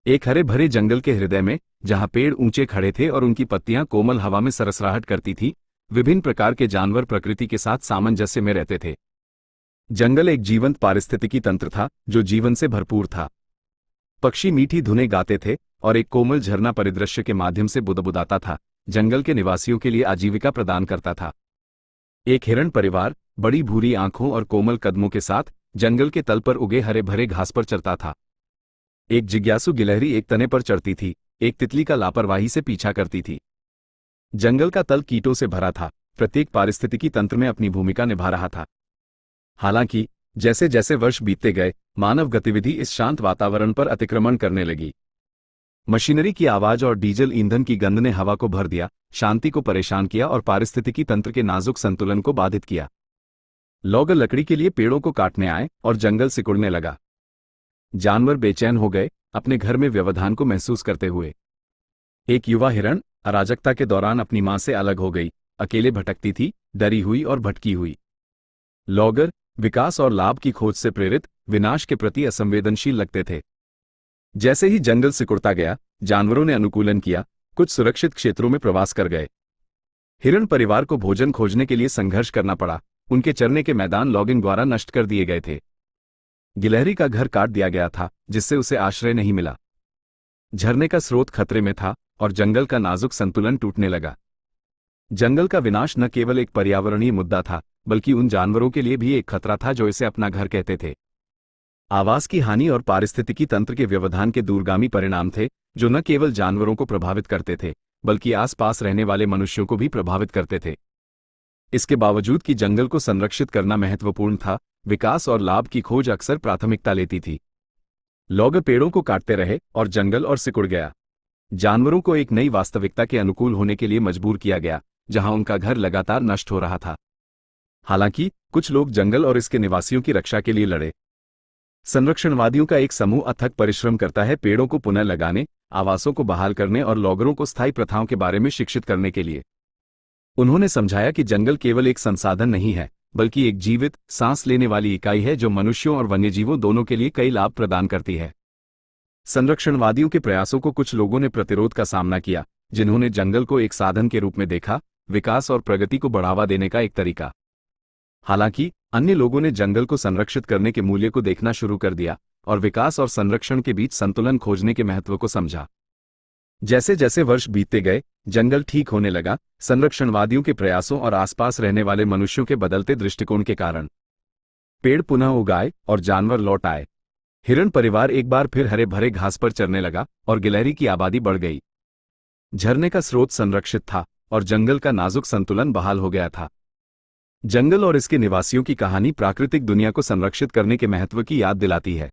एक हरे भरे जंगल के हृदय में, जहां पेड़ ऊंचे खड़े थे और उनकी पत्तियां कोमल हवा में सरसराहट करती थी, विभिन्न प्रकार के जानवर प्रकृति के साथ सामंजस्य में रहते थे। जंगल एक जीवंत पारिस्थितिकी तंत्र था जो जीवन से भरपूर था। पक्षी मीठी धुनें गाते थे और एक कोमल झरना परिदृश्य के माध्यम से बुदबुदाता था, जंगल के निवासियों के लिए आजीविका प्रदान करता था। एक हिरण परिवार बड़ी भूरी आंखों और कोमल कदमों के साथ जंगल के तल पर उगे हरे भरे घास पर चरता था। एक जिज्ञासु गिलहरी एक तने पर चढ़ती थी, एक तितली का लापरवाही से पीछा करती थी। जंगल का तल कीटों से भरा था, प्रत्येक पारिस्थितिकी तंत्र में अपनी भूमिका निभा रहा था। हालांकि जैसे जैसे वर्ष बीतते गए, मानव गतिविधि इस शांत वातावरण पर अतिक्रमण करने लगी। मशीनरी की आवाज और डीजल ईंधन की गंध ने हवा को भर दिया, शांति को परेशान किया और पारिस्थितिकी तंत्र के नाजुक संतुलन को बाधित किया। लोग लकड़ी के लिए पेड़ों को काटने आए और जंगल सिकुड़ने लगा। जानवर बेचैन हो गए, अपने घर में व्यवधान को महसूस करते हुए। एक युवा हिरण अराजकता के दौरान अपनी मां से अलग हो गई, अकेले भटकती थी, डरी हुई और भटकी हुई। लॉगर विकास और लाभ की खोज से प्रेरित विनाश के प्रति असंवेदनशील लगते थे। जैसे ही जंगल सिकुड़ता गया, जानवरों ने अनुकूलन किया, कुछ सुरक्षित क्षेत्रों में प्रवास कर गए। हिरण परिवार को भोजन खोजने के लिए संघर्ष करना पड़ा, उनके चरने के मैदान लॉगिंग द्वारा नष्ट कर दिए गए थे। गिलहरी का घर काट दिया गया था, जिससे उसे आश्रय नहीं मिला। झरने का स्रोत खतरे में था और जंगल का नाजुक संतुलन टूटने लगा। जंगल का विनाश न केवल एक पर्यावरणीय मुद्दा था, बल्कि उन जानवरों के लिए भी एक खतरा था जो इसे अपना घर कहते थे। आवास की हानि और पारिस्थितिकी तंत्र के व्यवधान के दूरगामी परिणाम थे, जो न केवल जानवरों को प्रभावित करते थे, बल्कि आसपास रहने वाले मनुष्यों को भी प्रभावित करते थे। इसके बावजूद कि जंगल को संरक्षित करना महत्वपूर्ण था, विकास और लाभ की खोज अक्सर प्राथमिकता लेती थी। लोग पेड़ों को काटते रहे और जंगल और सिकुड़ गया। जानवरों को एक नई वास्तविकता के अनुकूल होने के लिए मजबूर किया गया, जहां उनका घर लगातार नष्ट हो रहा था। हालांकि कुछ लोग जंगल और इसके निवासियों की रक्षा के लिए लड़े। संरक्षणवादियों का एक समूह अथक परिश्रम करता है पेड़ों को पुनः लगाने, आवासों को बहाल करने और लॉगरों को स्थायी प्रथाओं के बारे में शिक्षित करने के लिए। उन्होंने समझाया कि जंगल केवल एक संसाधन नहीं है, बल्कि एक जीवित, सांस लेने वाली इकाई है जो मनुष्यों और वन्यजीवों दोनों के लिए कई लाभ प्रदान करती है। संरक्षणवादियों के प्रयासों को कुछ लोगों ने प्रतिरोध का सामना किया, जिन्होंने जंगल को एक साधन के रूप में देखा, विकास और प्रगति को बढ़ावा देने का एक तरीका। हालांकि अन्य लोगों ने जंगल को संरक्षित करने के मूल्य को देखना शुरू कर दिया और विकास और संरक्षण के बीच संतुलन खोजने के महत्व को समझा। जैसे जैसे वर्ष बीतते गए, जंगल ठीक होने लगा, संरक्षणवादियों के प्रयासों और आसपास रहने वाले मनुष्यों के बदलते दृष्टिकोण के कारण। पेड़ पुनः उगाए और जानवर लौट आए। हिरण परिवार एक बार फिर हरे भरे घास पर चरने लगा और गिलहरी की आबादी बढ़ गई। झरने का स्रोत संरक्षित था और जंगल का नाजुक संतुलन बहाल हो गया था। जंगल और इसके निवासियों की कहानी प्राकृतिक दुनिया को संरक्षित करने के महत्व की याद दिलाती है।